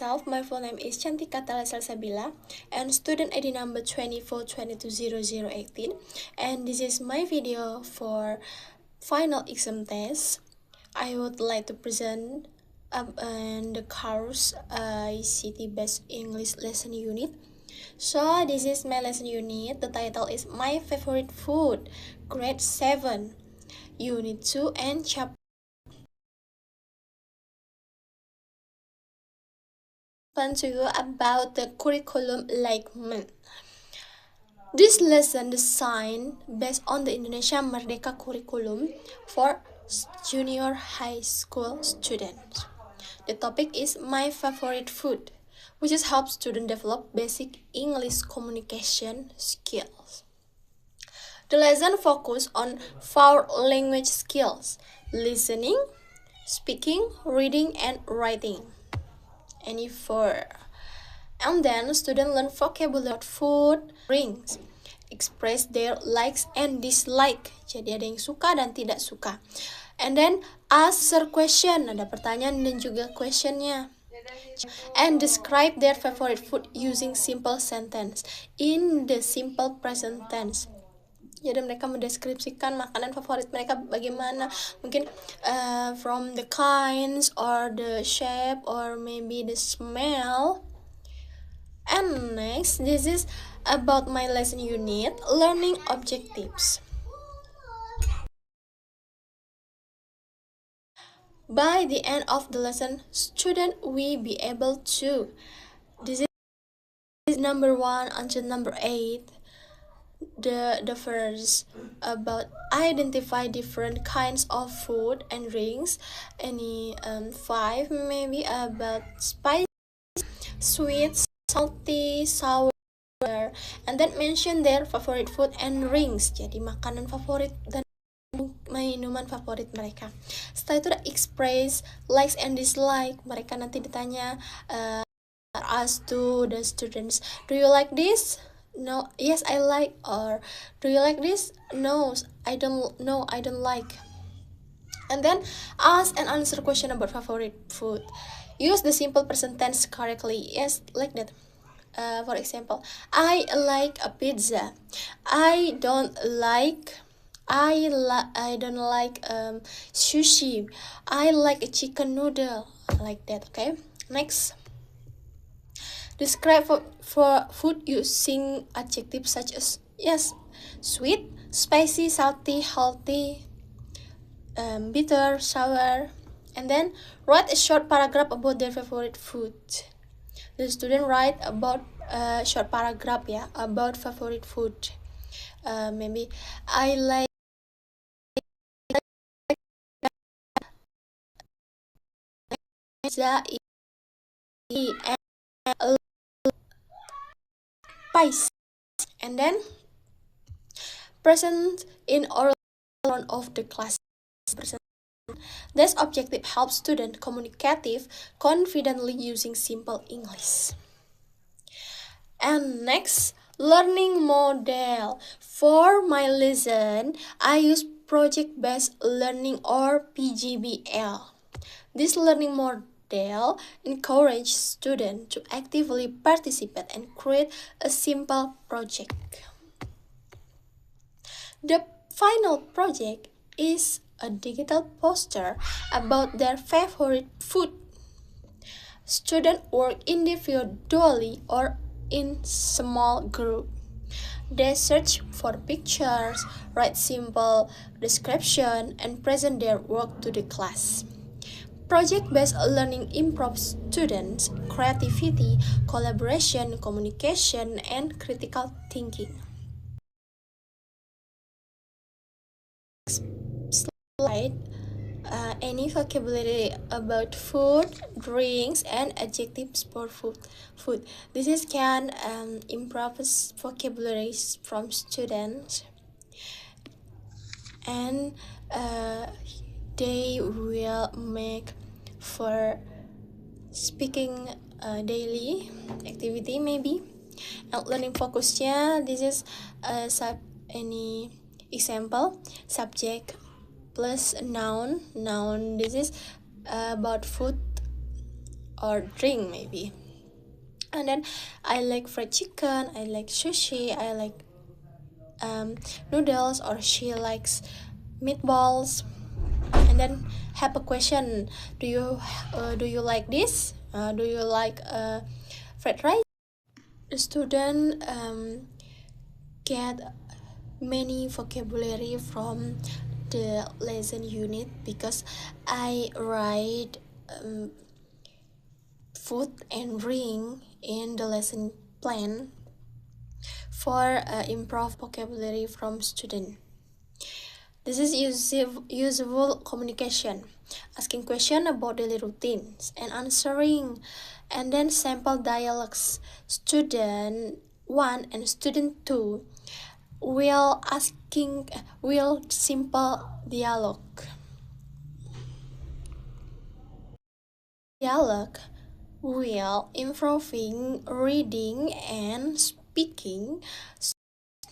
myself. My full name is Chantika Tala Salsabila and student ID number 24220018, and this is my video for final exam test. I would like to present the course ICT based English lesson unit. So this is my lesson unit. The title is My Favorite Food, grade 7, unit 2 and chapter to you about the curriculum alignment. This lesson designed based on the Indonesia Merdeka curriculum for junior high school students. The topic is My Favorite Food, which is help students develop basic English communication skills. The lesson focus on 4 language skills: listening, speaking, reading, and writing. Any 4. And then students learn vocabulary about food, drinks, express their likes and dislike. Jadi ada yang suka dan tidak suka. And then answer question, ada pertanyaan dan juga questionnya. And describe their favorite food using simple sentence in the simple present tense. Jadi mereka mendeskripsikan makanan favorit mereka bagaimana, mungkin from the kinds or the shape or maybe the smell. And next, this is about my lesson unit, learning objectives. By the end of the lesson, student will be able to, this is number 1 until number 8, the first about identify different kinds of food and drinks. Any 5 maybe about spicy, sweet, salty, sour, and then mention their favorite food and drinks. Jadi makanan favorit dan minuman favorit mereka. Setelah itu ada express likes and dislike. Mereka nanti ditanya ask to the students, do you like this? No, yes I like. Or do you like this? No, I don't like. And then ask and answer question about favorite food. Use the simple present tense correctly. Yes, like that. For example, I like a pizza. I don't like sushi. I like a chicken noodle, like that. Okay, next. Describe for food using adjectives such as yes, sweet, spicy, salty, healthy, bitter, sour. And then write a short paragraph about their favorite food. The student write about short paragraph about favorite food. Maybe I like pizza and spice. And then present in oral of the class. This objective helps students communicative confidently using simple English. And next, learning model. For my lesson, I use project-based learning or PGBL. This learning model encourages students to actively participate and create a simple project. The final project is a digital poster about their favorite food. Students work individually or in small group. They search for pictures, write simple description, and present their work to the class. Project-based learning improves students' creativity, collaboration, communication, and critical thinking. Slide. Any vocabulary about food, drinks, and adjectives for food. This is can improve vocabularies from students, and they will make for speaking daily activity maybe. And learning fokusnya, this is any example, subject plus noun. This is about food or drink maybe. And then I like fried chicken, I like sushi, I like noodles, or she likes meatballs. And then have a question, do you like this, do you like fried rice? The student get many vocabulary from the lesson unit, because I write food and drink in the lesson plan for improve vocabulary from student. This is useful communication, asking question about daily routines and answering, and then sample dialogues. Student 1 and student 2 will simple dialogue will improving reading and speaking.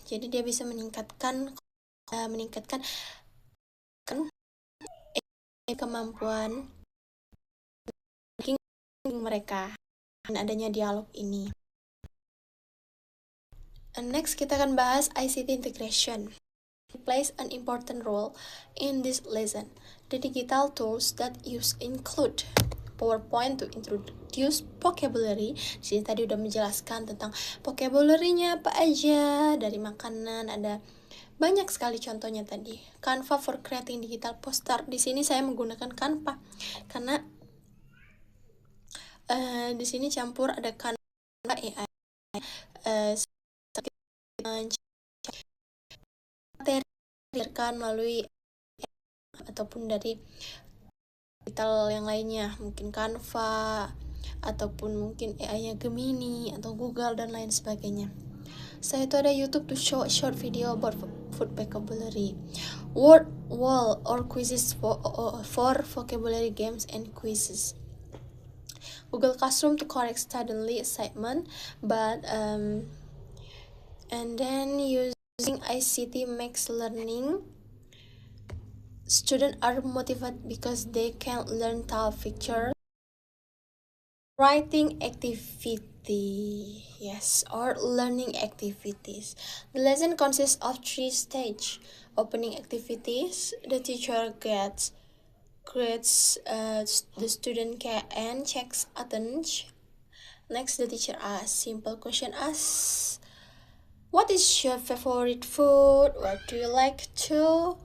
Jadi dia bisa meningkatkan kemampuan mereka dengan adanya dialog ini. And next kita akan bahas ICT integration. It plays an important role in this lesson. The digital tools that include PowerPoint to introduce vocabulary. Di sini tadi udah menjelaskan tentang vocabulary-nya apa aja, dari makanan, ada banyak sekali contohnya tadi. Canva for creating digital poster. Di sini saya menggunakan Canva karena di sini campur ada Canva AI, materi melalui ataupun dari digital yang lainnya, mungkin Canva ataupun mungkin AI-nya Gemini atau Google dan lain sebagainya. Setelah itu ada YouTube to show a short video about food vocabulary, word wall or quizzes for vocabulary games and quizzes. Google Classroom to correct student assignment, but and then using ICT makes learning. Students are motivated because they can learn tall pictures. Writing activity, yes, or learning activities. The lesson consists of 3 stages. Opening activities, the teacher grades the student and checks attendance. Next, the teacher asks simple question as, what is your favorite food? What do you like to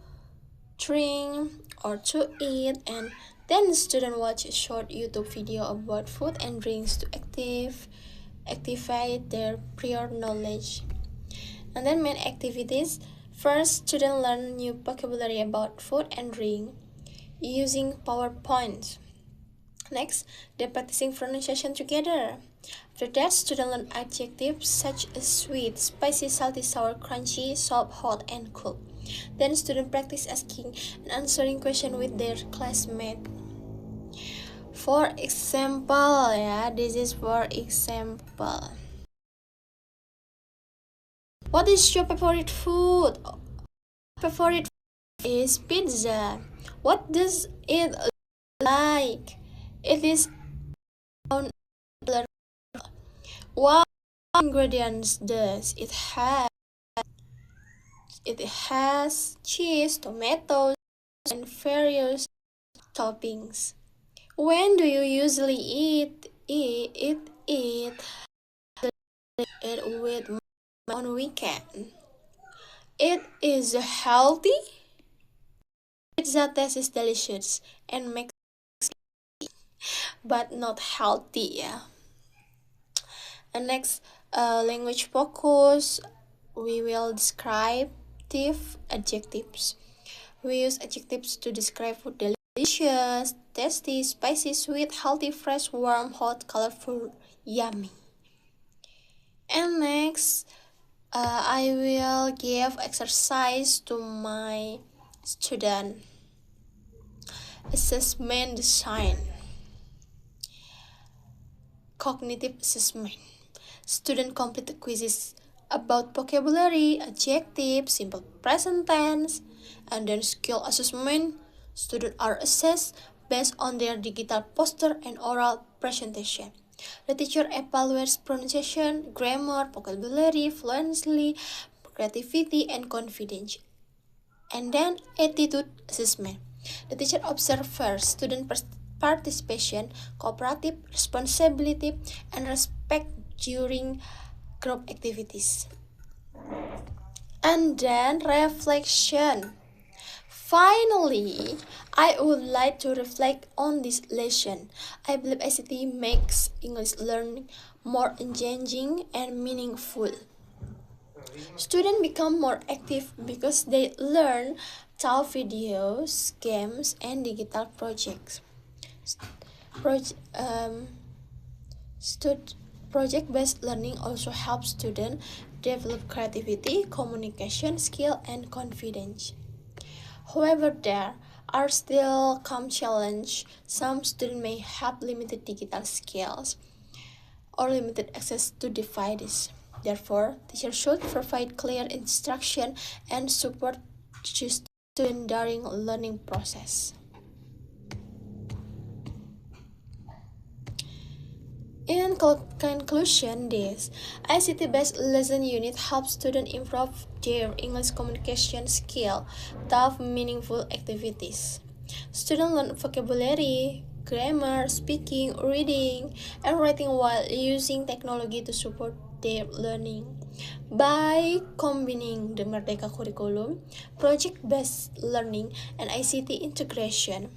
drink or to eat? And then the student watch a short YouTube video about food and drinks to activate their prior knowledge. And then main activities. First, students learn new vocabulary about food and drink using PowerPoint. Next, they're practicing pronunciation together. After that, students learn adjectives such as sweet, spicy, salty, sour, crunchy, soft, hot, and cool. Then students practice asking and answering questions with their classmates. For example, this is for example. What is your favorite food? Favorite food is pizza. What does it like? It is what ingredients does it have? It has cheese, tomatoes, and various toppings. When do you usually eat it with on weekend? It is healthy. Pizza tastes delicious and makes but not healthy, And next, language focus, we will describe adjectives. We use adjectives to describe food: delicious, tasty, spicy, sweet, healthy, fresh, warm, hot, colorful, yummy. And next, I will give exercise to my student. Assessment design. Cognitive assessment. Student complete the quizzes about vocabulary, adjectives, simple present tense, and then skill assessment. Students are assessed based on their digital poster and oral presentation. The teacher evaluates pronunciation, grammar, vocabulary, fluency, creativity, and confidence. And then attitude assessment. The teacher observes first student participation, cooperative, responsibility, and respect during group activities. And then reflection. Finally, I would like to reflect on this lesson. I believe ICT makes English learning more engaging and meaningful. Students become more active because they learn through videos, games, and digital projects. Proj- um, Project-based learning also helps students develop creativity, communication skill, and confidence. However, there are still some challenges. Some students may have limited digital skills or limited access to devices. Therefore, teachers should provide clear instruction and support to students during learning process. In conclusion, this ICT-based lesson unit helps students improve their English communication skill through meaningful activities. Students learn vocabulary, grammar, speaking, reading, and writing while using technology to support their learning. By combining the Merdeka curriculum, project-based learning, and ICT integration,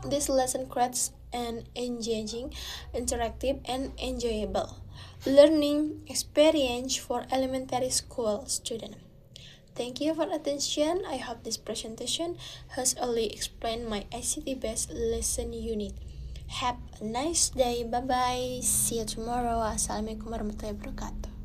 this lesson creates an engaging, interactive, and enjoyable learning experience for elementary school students. Thank you for attention. I hope this presentation has only explained my ICT-based lesson unit. Have a nice day. Bye-bye. See you tomorrow. Assalamualaikum warahmatullahi wabarakatuh.